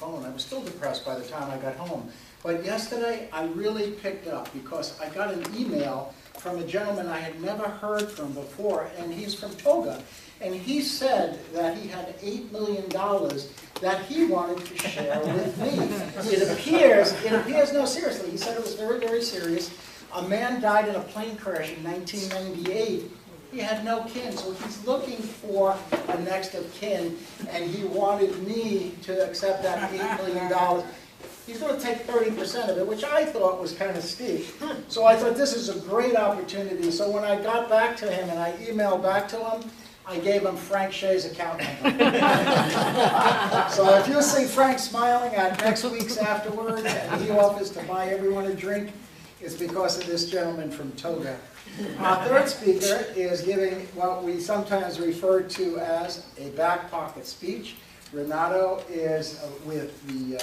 phone. I was still depressed by the time I got home. But yesterday, I really picked up because I got an email from a gentleman I had never heard from before, and he's from Toga. And he said that he had $8 million that he wanted to share with me. It appears, no, seriously, he said it was very, very serious. A man died in a plane crash in 1998. He had no kin, so he's looking for a next of kin, and he wanted me to accept that $8 million. He's going to take 30% of it, which I thought was kind of steep. So I thought this is a great opportunity. So when I got back to him and I emailed back to him, I gave him Frank Shea's account number. So if you see Frank smiling at next week's Afterwards and he offers to buy everyone a drink, it's because of this gentleman from Toga. Our third speaker is giving what we sometimes refer to as a back pocket speech. Renato is with the,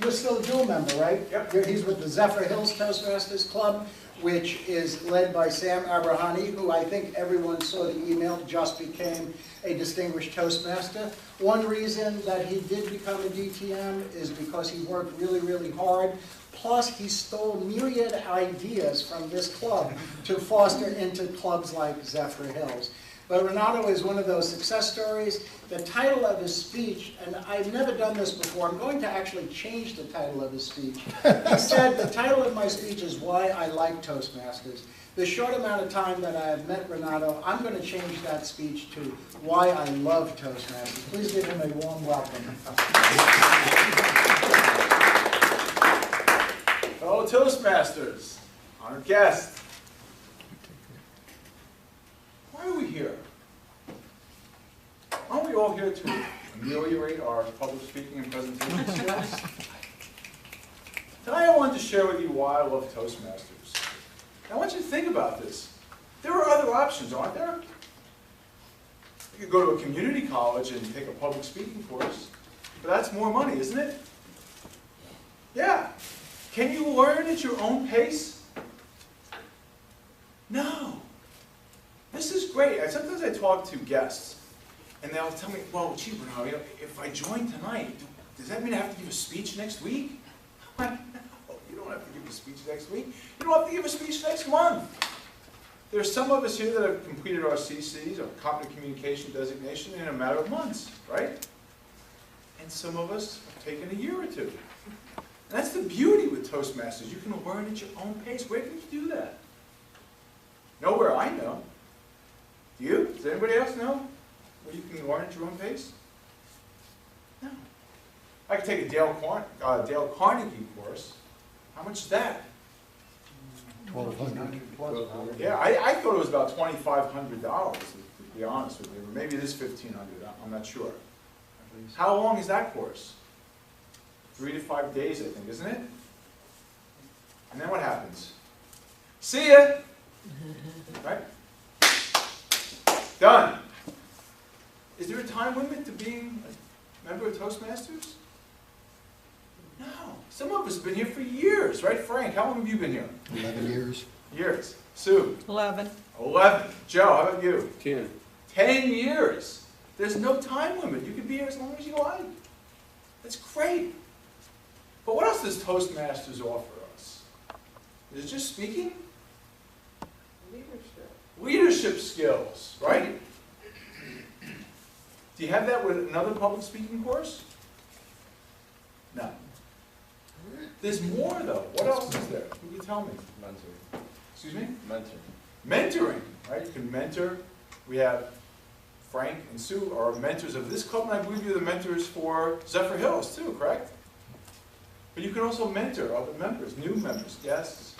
you're still a dual member, right? Yep. He's with the Zephyr Hills Toastmasters Club, which is led by Sam Abrahani, who I think everyone saw the email, just became a distinguished Toastmaster. One reason that he did become a DTM is because he worked really, really hard. Plus, he stole myriad ideas from this club to foster into clubs like Zephyr Hills. But Renato is one of those success stories. The title of his speech, and I've never done this before, I'm going to actually change the title of his speech. He said, the title of my speech is Why I Like Toastmasters. The short amount of time that I have met Renato, I'm going to change that speech to Why I Love Toastmasters. Please give him a warm welcome. Fellow Toastmasters, honored guests, why are we here? Aren't we all here to ameliorate our public speaking and presentation skills? Tonight I wanted to share with you why I love Toastmasters. I want you to think about this. There are other options, aren't there? You could go to a community college and take a public speaking course, but that's more money, isn't it? Yeah. Can you learn at your own pace? No. This is great. Sometimes I talk to guests, and they'll tell me, well, gee, Renato, if I join tonight, does that mean I have to give a speech next week? I'm like, no, you don't have to give a speech next week. You don't have to give a speech next month. There's some of us here that have completed our CCs, our Competent Communication Designation, in a matter of months, right? And some of us have taken a year or two. And that's the beauty with Toastmasters. You can learn at your own pace. Where can you do that? Nowhere I know. Do you? Does anybody else know where you can learn at your own pace? No. I could take a Dale Carnegie course. How much is that? $1,200. Yeah, I thought it was about $2,500, to be honest with you. Maybe it is $1,500. I'm not sure. How long is that course? 3 to 5 days, I think, isn't it? And then what happens? See ya! Right? Done. Is there a time limit to being a member of Toastmasters? No. Some of us have been here for years, right? Frank, how long have you been here? 11 years. Years. Sue? 11. 11. Joe, how about you? 10. 10 years. There's no time limit. You can be here as long as you like. That's great. But what else does Toastmasters offer us? Is it just speaking? Leadership. Leadership skills, right? Do you have that with another public speaking course? No. There's more, though. What else is there? Can you tell me? Mentoring. Excuse me? Mentoring. Mentoring, right? You can mentor. We have Frank and Sue are mentors of this club, and I believe you're the mentors for Zephyr Hills, too, correct? But you can also mentor other members, new members, guests.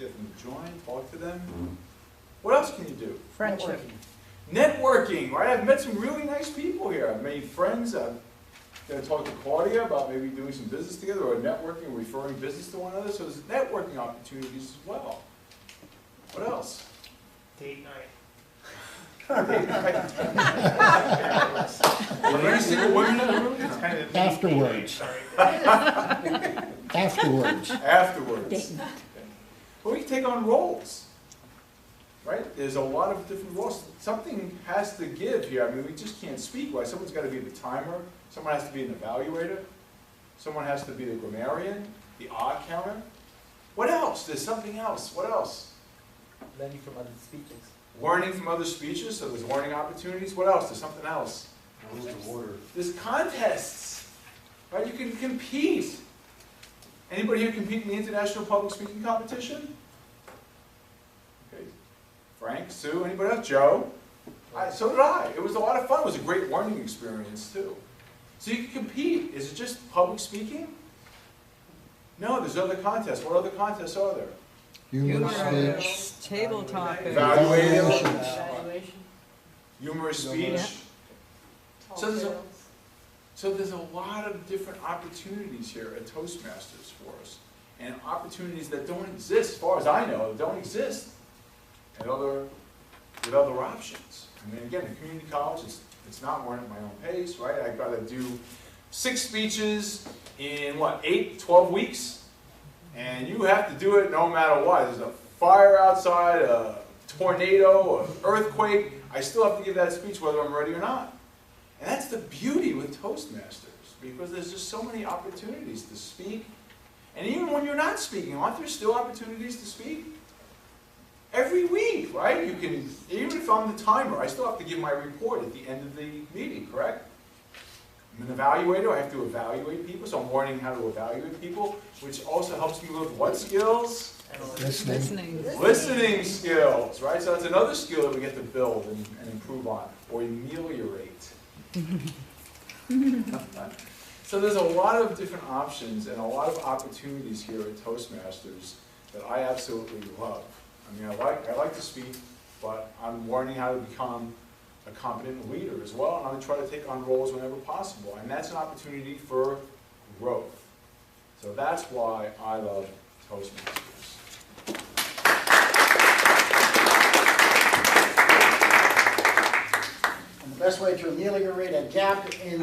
Get them to join, talk to them. What else can you do? Friendship. Networking, right? I've met some really nice people here. I've made friends. I'm going to talk to Claudia about maybe doing some business together, or networking, or referring business to one another. So there's networking opportunities as well. What else? Date night. Are there any single women in the room? It's kind of Afterwards. Sorry. Afterwards. Afterwards. Well, we can take on roles, right? There's a lot of different roles. Something has to give here. I mean, we just can't speak. Why? Someone's got to be the timer. Someone has to be an evaluator. Someone has to be the grammarian, the odd counter. What else? There's something else. What else? Learning from other speeches. Learning from other speeches, so there's learning opportunities. What else? There's something else. Rules of order. There's contests, right? You can compete. Anybody here compete in the International Public Speaking Competition? Okay. Frank, Sue, anybody else? Joe? So did I. It was a lot of fun. It was a great learning experience, too. So you can compete. Is it just public speaking? No, there's other contests. What other contests are there? Humorous speech. Table topics. Evaluating. Humorous speech. Yeah. So there's a lot of different opportunities here at Toastmasters for us. And opportunities that don't exist, as far as I know, don't exist with other options. I mean, again, in community college, it's not learning at my own pace, right? I've got to do 6 speeches in, 8, 12 weeks? And you have to do it no matter what. There's a fire outside, a tornado, an earthquake. I still have to give that speech whether I'm ready or not. And that's the beauty with Toastmasters, because there's just so many opportunities to speak. And even when you're not speaking, aren't there still opportunities to speak? Every week, right? You can, even if I'm the timer, I still have to give my report at the end of the meeting, correct? I'm an evaluator, I have to evaluate people, so I'm learning how to evaluate people, which also helps me with what skills? Listening. Listening skills, right? So that's another skill that we get to build and improve on, or ameliorate. So there's a lot of different options and a lot of opportunities here at Toastmasters that I absolutely love. I mean, I like to speak, but I'm learning how to become a competent leader as well, and I'm going to try to take on roles whenever possible. And that's an opportunity for growth. So that's why I love Toastmasters. And the best way to ameliorate a gap in